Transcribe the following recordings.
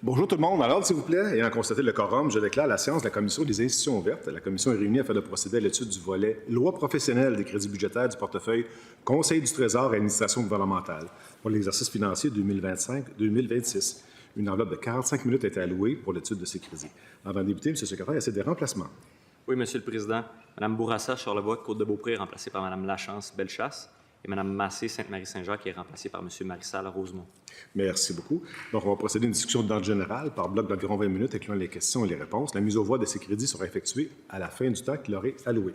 Bonjour tout le monde. À l'ordre, s'il vous plaît. Ayant constaté le quorum, je déclare la séance de la Commission des institutions ouvertes. La Commission est réunie afin de procéder à l'étude du volet loi professionnelle des crédits budgétaires du portefeuille Conseil du Trésor et administration gouvernementale pour l'exercice financier 2025-2026. Une enveloppe de 45 minutes a été allouée pour l'étude de ces crédits. Avant de débuter, M. le secrétaire, il y a des remplacements. Oui, Monsieur le Président. Mme Bourassa, Charlevoix, Côte-de-Beaupré est remplacée par Mme Lachance, Bellechasse, et Mme Massé, Sainte-Marie-Saint-Jacques est remplacée par M. Marissal, Rosemont. Merci beaucoup. Donc, on va procéder à une discussion d'ordre général par bloc d'environ 20 minutes, incluant les questions et les réponses. La mise aux voix de ces crédits sera effectuée à la fin du temps qui leur est alloué.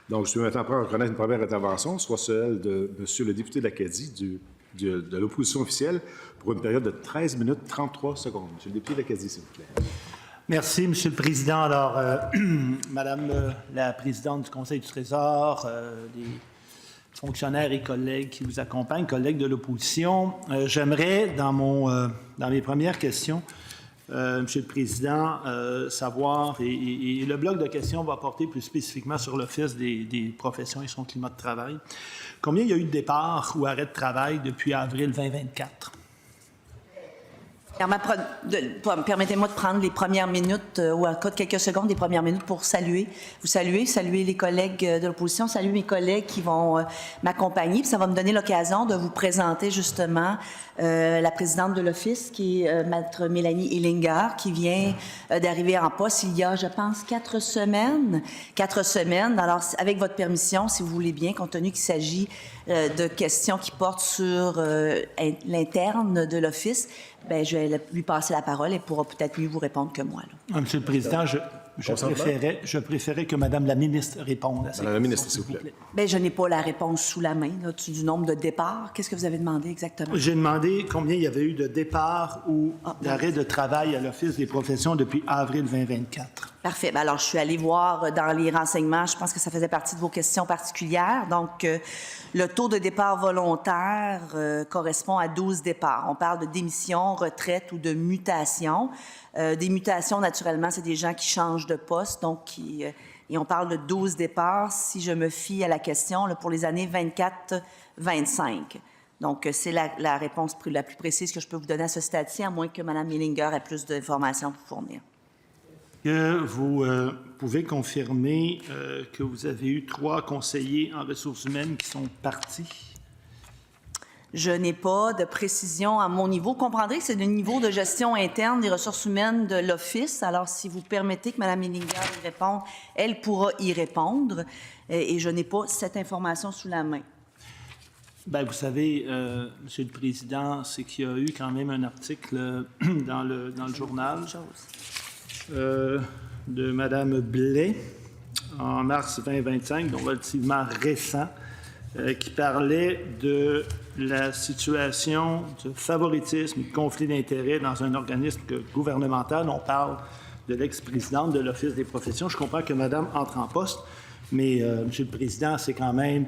Donc, je suis maintenant prêt à reconnaître une première intervention, soit celle de M. le député de l'Acadie de l'opposition officielle pour une période de 13 minutes 33 secondes. M. le député de l'Acadie, s'il vous plaît. Merci, M. le Président. Alors, Madame la Présidente du Conseil du Trésor, les fonctionnaires et collègues qui vous accompagnent, collègues de l'opposition, j'aimerais, dans mes premières questions, M. le Président, savoir, et le bloc de questions va porter plus spécifiquement sur l'Office des professions et son climat de travail, combien il y a eu de départs ou arrêts de travail depuis avril 2024? Permettez-moi de prendre les premières minutes, ou en cas de quelques secondes, les premières minutes pour saluer les collègues de l'opposition, saluer mes collègues qui vont m'accompagner. Puis ça va me donner l'occasion de vous présenter justement la présidente de l'Office, qui est Maître Mélanie Hillinger, qui vient d'arriver en poste il y a, je pense, 4 semaines. 4 semaines. Alors, avec votre permission, si vous voulez bien, compte tenu qu'il s'agit de questions qui portent sur l'interne de l'Office, bien, je vais lui passer la parole et pourra peut-être mieux vous répondre que moi. Là. Monsieur le Président, je préférais que Mme la ministre réponde à ces questions. Madame la ministre, s'il vous plaît. Bien, je n'ai pas la réponse sous la main là, du nombre de départs. Qu'est-ce que vous avez demandé exactement? J'ai demandé combien il y avait eu de départs ou d'arrêts de travail à l'Office des professions depuis avril 2024. Parfait. Bien, alors, je suis allée voir dans les renseignements. Je pense que ça faisait partie de vos questions particulières. Donc, le taux de départ volontaire correspond à 12 départs. On parle de démission, retraite ou de mutation. Des mutations, naturellement, c'est des gens qui changent de poste, donc et on parle de 12 départs, si je me fie à la question, là, pour les années 24-25. Donc, c'est la réponse la plus précise que je peux vous donner à ce stade-ci, à moins que Mme Hillinger ait plus d'informations pour fournir. Que vous pouvez confirmer que vous avez eu 3 conseillers en ressources humaines qui sont partis? Je n'ai pas de précision à mon niveau. Vous comprendrez que c'est le niveau de gestion interne des ressources humaines de l'Office. Alors, si vous permettez que Mme Hillinger y réponde, elle pourra y répondre. Et je n'ai pas cette information sous la main. Bien, vous savez, Monsieur le Président, c'est qu'il y a eu quand même un article dans le journal de Mme Blais en mars 2025, donc relativement récent, qui parlait de la situation de favoritisme et de conflit d'intérêts dans un organisme gouvernemental. On parle de l'ex-présidente de l'Office des professions. Je comprends que Madame entre en poste, mais Monsieur le Président, c'est quand même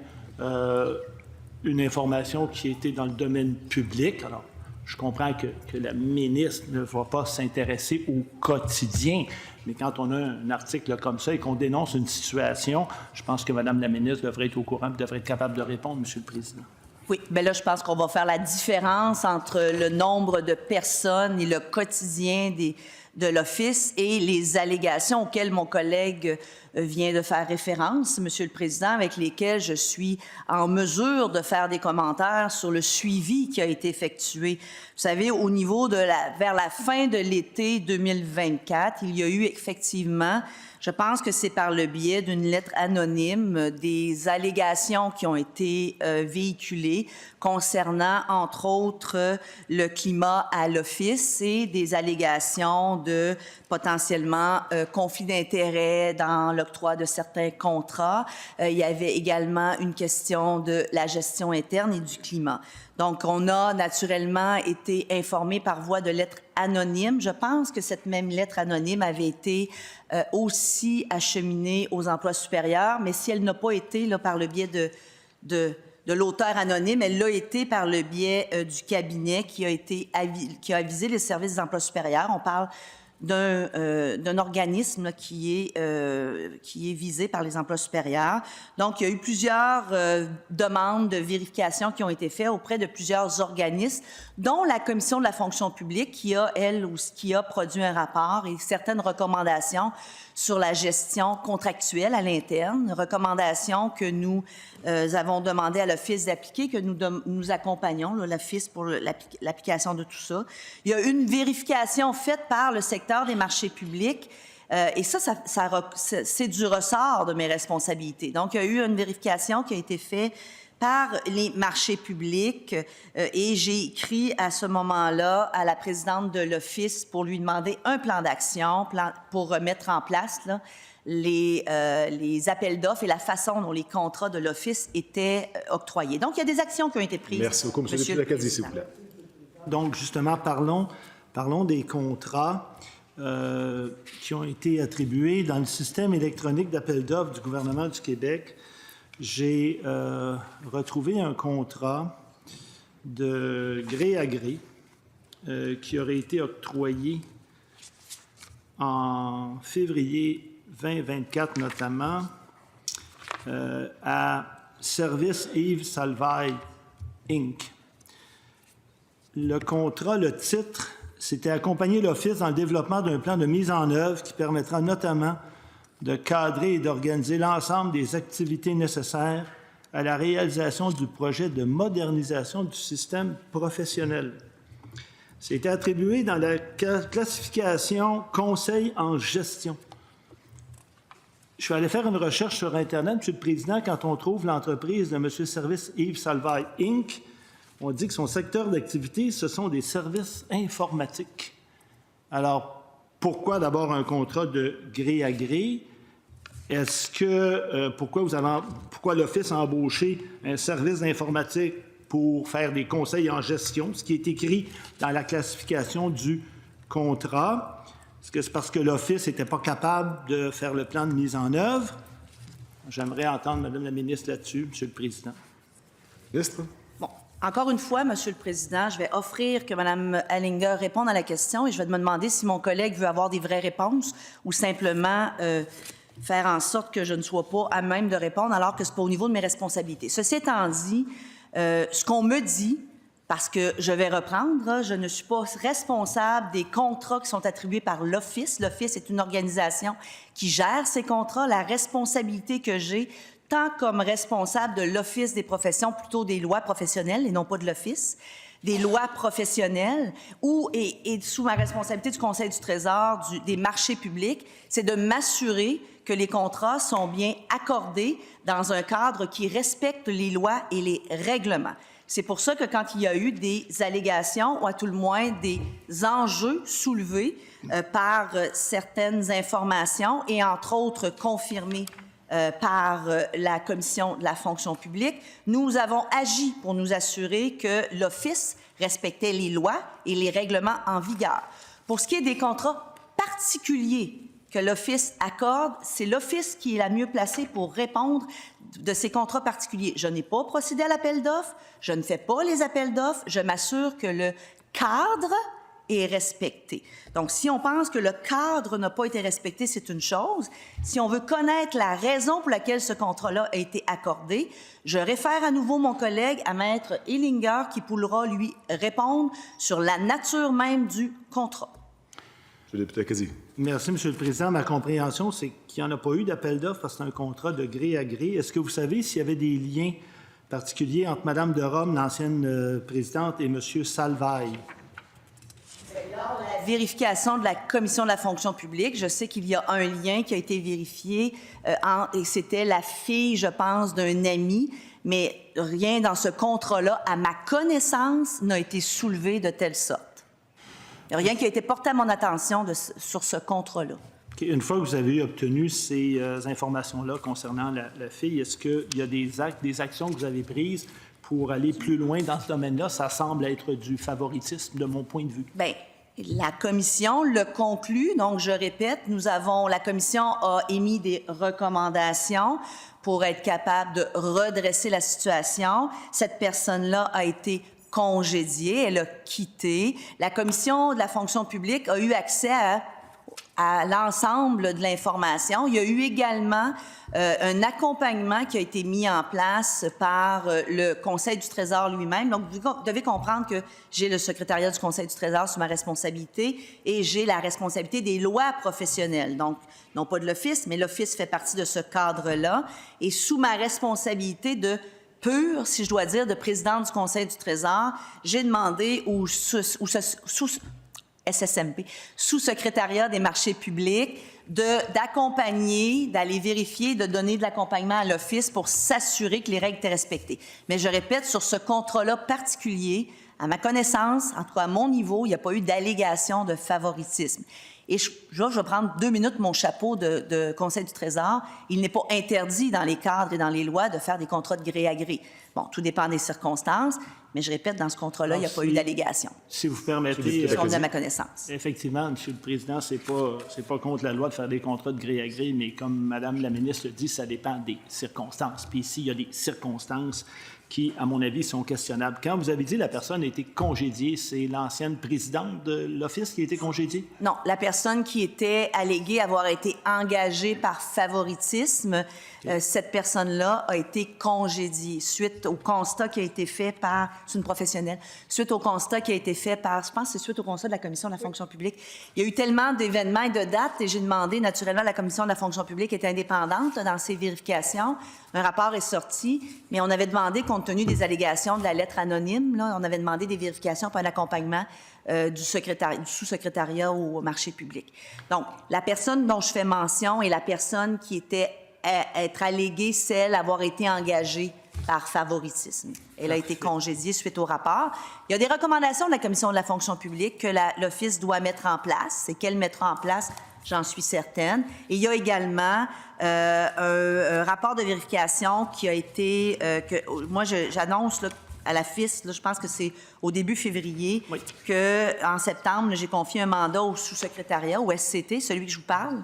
une information qui était dans le domaine public. Alors, je comprends que la ministre ne va pas s'intéresser au quotidien, mais quand on a un article comme ça et qu'on dénonce une situation, je pense que Mme la ministre devrait être au courant et devrait être capable de répondre, Monsieur le Président. Oui, bien là, je pense qu'on va faire la différence entre le nombre de personnes et le quotidien de l'Office et les allégations auxquelles mon collègue vient de faire référence, Monsieur le Président, avec lesquelles je suis en mesure de faire des commentaires sur le suivi qui a été effectué. Vous savez, au niveau vers la fin de l'été 2024, il y a eu effectivement, je pense que c'est par le biais d'une lettre anonyme, des allégations qui ont été véhiculées concernant, entre autres, le climat à l'Office et des allégations de potentiellement conflit d'intérêts dans l'octroi de certains contrats. Il y avait également une question de la gestion interne et du climat. Donc, on a naturellement été informé par voie de lettre anonyme. Je pense que cette même lettre anonyme avait été aussi acheminée aux emplois supérieurs, mais si elle n'a pas été là, par le biais de l'auteur anonyme, elle l'a été par le biais du cabinet qui a avisé les services des emplois supérieurs. On parle d'un organisme là, qui est visé par les emplois supérieurs. Donc, il y a eu plusieurs demandes de vérification qui ont été faites auprès de plusieurs organismes, dont la Commission de la fonction publique, qui a produit un rapport et certaines recommandations sur la gestion contractuelle à l'interne, recommandations que nous avons demandé à l'Office d'appliquer, que nous accompagnons, l'Office pour l'application de tout ça. Il y a une vérification faite par le secteur des marchés publics et ça c'est du ressort de mes responsabilités. Donc, il y a eu une vérification qui a été faite par les marchés publics et j'ai écrit à ce moment-là à la présidente de l'Office pour lui demander un plan d'action pour mettre en place là, les appels d'offres et la façon dont les contrats de l'Office étaient octroyés. Donc, il y a des actions qui ont été prises. Merci beaucoup. Monsieur le député Lacadie, s'il vous plaît. Donc, justement, parlons des contrats qui ont été attribués dans le système électronique d'appel d'offres du gouvernement du Québec. J'ai retrouvé un contrat de gré à gré qui aurait été octroyé en février 2024 notamment à Service Yves Salvaille Inc. Le contrat, le titre, c'était accompagner l'Office dans le développement d'un plan de mise en œuvre qui permettra notamment de cadrer et d'organiser l'ensemble des activités nécessaires à la réalisation du projet de modernisation du système professionnel. C'était attribué dans la classification Conseil en gestion. Je suis allé faire une recherche sur Internet, M. le Président, quand on trouve l'entreprise de M. Service Yves Salvaille Inc., on dit que son secteur d'activité, ce sont des services informatiques. Alors, pourquoi d'abord un contrat de gré à gré? Est-ce que, pourquoi l'Office a embauché un service d'informatique pour faire des conseils en gestion, ce qui est écrit dans la classification du contrat? Est-ce que c'est parce que l'Office n'était pas capable de faire le plan de mise en œuvre? J'aimerais entendre Mme la ministre là-dessus, M. le Président. Ministre? Bon, encore une fois, Monsieur le Président, je vais offrir que Mme Hallinger réponde à la question et je vais me demander si mon collègue veut avoir des vraies réponses ou simplement faire en sorte que je ne sois pas à même de répondre alors que ce n'est pas au niveau de mes responsabilités. Ceci étant dit, ce qu'on me dit, parce que je vais reprendre, je ne suis pas responsable des contrats qui sont attribués par l'Office. L'Office est une organisation qui gère ces contrats. La responsabilité que j'ai, tant comme responsable de l'Office des professions, plutôt des lois professionnelles et non pas de l'Office, des lois professionnelles, et sous ma responsabilité du Conseil du Trésor, des marchés publics, c'est de m'assurer que les contrats sont bien accordés dans un cadre qui respecte les lois et les règlements. C'est pour ça que quand il y a eu des allégations, ou à tout le moins des enjeux soulevés par certaines informations, et entre autres confirmés par la Commission de la fonction publique, nous avons agi pour nous assurer que l'Office respectait les lois et les règlements en vigueur. Pour ce qui est des contrats particuliers que l'Office accorde, c'est l'Office qui est la mieux placée pour répondre de ces contrats particuliers. Je n'ai pas procédé à l'appel d'offres, je ne fais pas les appels d'offres, je m'assure que le cadre est respecté. Donc, si on pense que le cadre n'a pas été respecté, c'est une chose. Si on veut connaître la raison pour laquelle ce contrat-là a été accordé, je réfère à nouveau mon collègue à Maître Hallinger qui pourra lui répondre sur la nature même du contrat. Monsieur le député Lacadie. Merci, M. le Président. Ma compréhension, c'est qu'il n'y en a pas eu d'appel d'offres parce que c'est un contrat de gré à gré. Est-ce que vous savez s'il y avait des liens particuliers entre Mme de Rome, l'ancienne présidente, et M. Salvaille? Lors de la vérification de la Commission de la fonction publique, je sais qu'il y a un lien qui a été vérifié et c'était la fille, je pense, d'un ami, mais rien dans ce contrat-là, à ma connaissance, n'a été soulevé de telle sorte. Il n'y a rien qui a été porté à mon attention sur ce contrat-là. Okay. Une fois que vous avez obtenu ces informations-là concernant la fille, est-ce qu'il y a des actions que vous avez prises pour aller plus loin dans ce domaine-là? Ça semble être du favoritisme de mon point de vue. Bien, la Commission le conclut. Donc, je répète, la Commission a émis des recommandations pour être capable de redresser la situation. Cette personne-là a été congédiée, elle a quitté. La Commission de la fonction publique a eu accès à à l'ensemble de l'information. Il y a eu également un accompagnement qui a été mis en place par le Conseil du Trésor lui-même. Donc, vous devez comprendre que j'ai le secrétariat du Conseil du Trésor sous ma responsabilité et j'ai la responsabilité des lois professionnelles. Donc, non pas de l'Office, mais l'Office fait partie de ce cadre-là. Et sous ma responsabilité de pure, si je dois dire, de présidente du Conseil du Trésor, j'ai demandé SSMP, sous-secrétariat des marchés publics, d'accompagner, d'aller vérifier, de donner de l'accompagnement à l'Office pour s'assurer que les règles étaient respectées. Mais je répète, sur ce contrat-là particulier, à ma connaissance, en tout cas à mon niveau, il n'y a pas eu d'allégation de favoritisme. Et je vais prendre 2 minutes mon chapeau de Conseil du Trésor. Il n'est pas interdit dans les cadres et dans les lois de faire des contrats de gré à gré. Bon, tout dépend des circonstances, mais je répète, dans ce contrat-là, il n'y a pas eu d'allégation. Si vous permettez... à ma connaissance. Effectivement, Monsieur le Président, c'est pas contre la loi de faire des contrats de gré à gré, mais comme Madame la ministre le dit, ça dépend des circonstances. Puis ici, il y a des circonstances qui, à mon avis, sont questionnables. Quand vous avez dit la personne a été congédiée, c'est l'ancienne présidente de l'Office qui a été congédiée? Non, la personne qui était alléguée avoir été engagée par favoritisme, cette personne-là a été congédiée suite au constat qui a été fait par... C'est une professionnelle. Suite au constat qui a été fait par... Je pense que c'est suite au constat de la Commission de la fonction publique. Il y a eu tellement d'événements et de dates et j'ai demandé, naturellement, à la Commission de la fonction publique est indépendante là, dans ses vérifications. Un rapport est sorti, mais on avait demandé, compte tenu des allégations de la lettre anonyme, là, on avait demandé des vérifications pour un accompagnement du sous-secrétariat au marché public. Donc, la personne dont je fais mention est la personne qui était à être alléguée, celle avoir été engagée par favoritisme. Elle a été congédiée suite au rapport. Il y a des recommandations de la Commission de la fonction publique que l'Office doit mettre en place. C'est qu'elle mettra en place, j'en suis certaine. Et il y a également un rapport de vérification qui a été... moi, j'annonce à la FIS, je pense que c'est au début février, oui, qu'en septembre, j'ai confié un mandat au sous-secrétariat, au SCT, celui que je vous parle,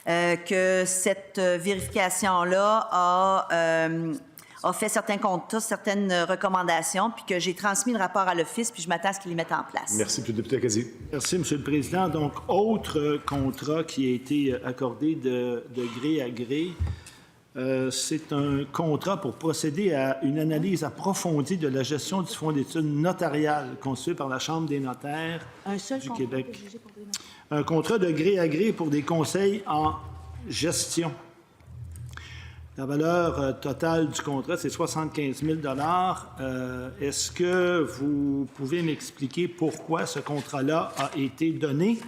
que cette vérification-là a fait certains constats, certaines recommandations, puis que j'ai transmis le rapport à l'Office, puis je m'attends à ce qu'ils les mettent en place. Merci, M. le député Casier. Merci, M. le Président. Donc, autre contrat qui a été accordé de gré à gré, c'est un contrat pour procéder à une analyse approfondie de la gestion du fonds d'études notariales constitué par la Chambre des notaires du Québec. Un contrat de gré à gré pour des conseils en gestion. La valeur totale du contrat, c'est 75 000 $. Est-ce que vous pouvez m'expliquer pourquoi ce contrat-là a été donné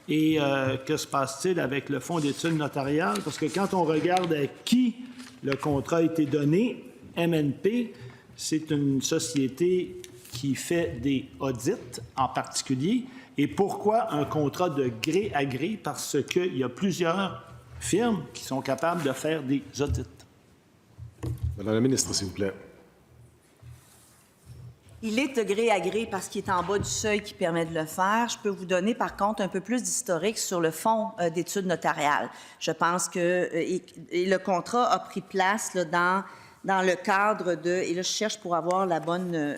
et que se passe-t-il avec le fonds d'études notariales? Parce que quand on regarde à qui le contrat a été donné, MNP, c'est une société qui fait des audits en particulier. Et pourquoi un contrat de gré à gré? Parce qu'il y a plusieurs firmes qui sont capables de faire des audits. Madame la ministre, s'il vous plaît. Il est de gré à gré parce qu'il est en bas du seuil qui permet de le faire. Je peux vous donner, par contre, un peu plus d'historique sur le fonds d'études notariales. Je pense que et le contrat a pris place là, dans le cadre de... Et là, je cherche pour avoir la bonne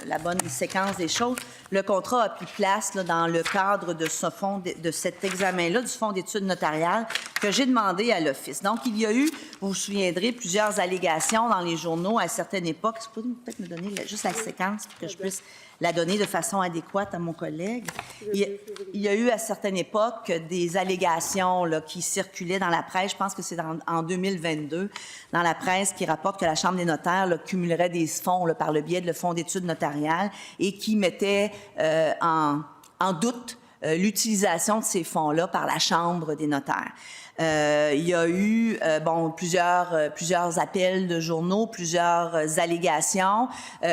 séquence des choses. Le contrat a pris place là, dans le cadre de ce fonds, de cet examen-là, du fonds d'études notariales, que j'ai demandé à l'Office. Donc, il y a eu, vous vous souviendrez, plusieurs allégations dans les journaux à certaines époques. Vous pouvez peut-être me donner juste la séquence pour que je puisse la donner de façon adéquate à mon collègue. Il y a eu à certaines époques des allégations là, qui circulaient dans la presse. Je pense que c'est en 2022, dans la presse, qui rapporte que la Chambre des notaires là, cumulerait des fonds là, par le biais de le fonds d'études notariales et qui mettait en doute l'utilisation de ces fonds-là par la Chambre des notaires. Il y a eu plusieurs appels de journaux, plusieurs allégations,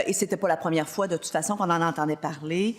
et c'était pas la première fois de toute façon qu'on en entendait parler.